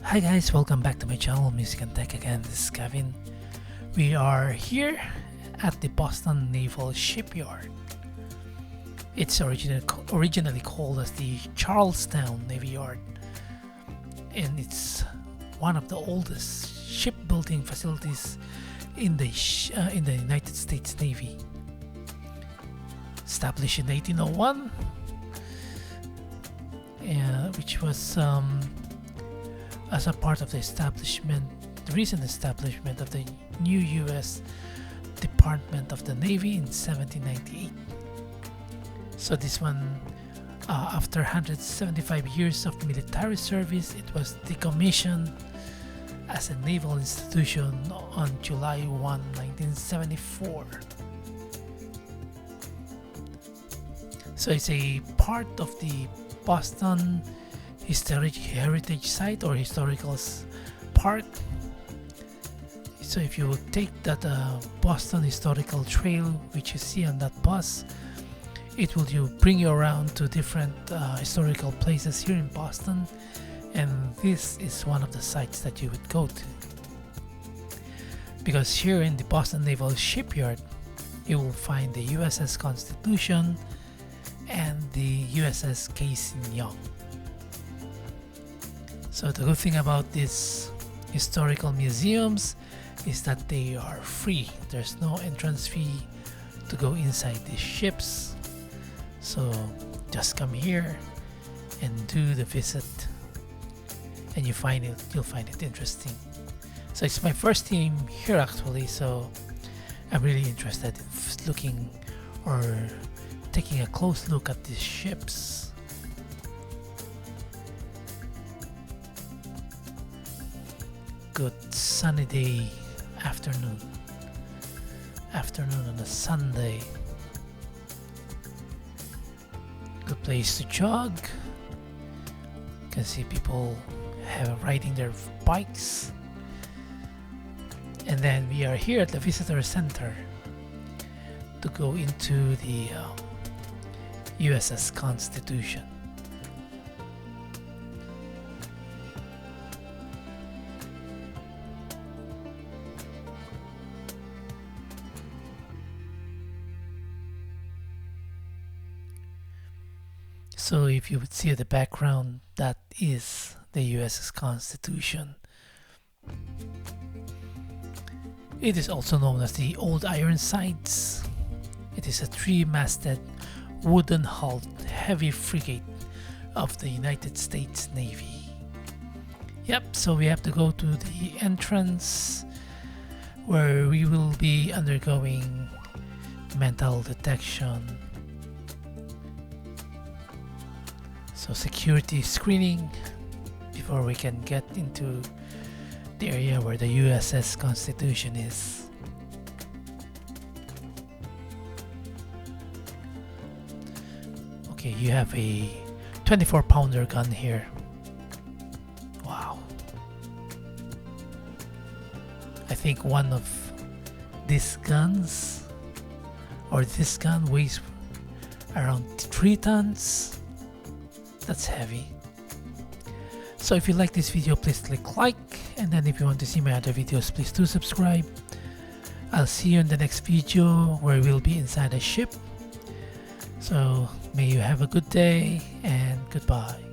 Hi guys, welcome back to my channel, Music and Tech again. This is Kevin. We are here at the Boston Naval Shipyard. It's originally called as the Charlestown Navy Yard, and it's one of the oldest shipbuilding facilities in the United States Navy. Established in 1801, which was as a part of the recent establishment of the new U.S. Department of the Navy in 1798. So this one, after 175 years of military service, it was decommissioned as a naval institution on July 1, 1974. So it's a part of the Boston Historic Heritage Site or Historical Park. So if you take that Boston Historical Trail, which you see on that bus, it will bring you around to different historical places here in Boston, and this is one of the sites that you would go to. Because here in the Boston Naval Shipyard, you will find the USS Constitution and the USS Cassin Young. So the good thing about these historical museums is that they are free. There's no entrance fee to go inside these ships. So just come here and do the visit, and you'll find it interesting. So it's my first time here actually, so I'm really interested in looking or taking a close look at these ships. Good sunny day afternoon on a Sunday. Good place to jog. You can see people riding their bikes. And then we are here at the visitor center to go into the USS Constitution. So if you would see the background, that is the USS Constitution. It is also known as the Old Ironsides. It is a three-masted, wooden-hulled heavy frigate of the United States Navy. Yep, so we have to go to the entrance where we will be undergoing metal detection. So security screening before we can get into the area where the USS Constitution is. Okay, you have a 24-pounder gun here. Wow. I think one of these guns or this gun weighs around 3 tons. That's heavy. So if you like this video, please click like, and then if you want to see my other videos, please do subscribe. I'll see you in the next video where we'll be inside a ship. So may you have a good day and goodbye.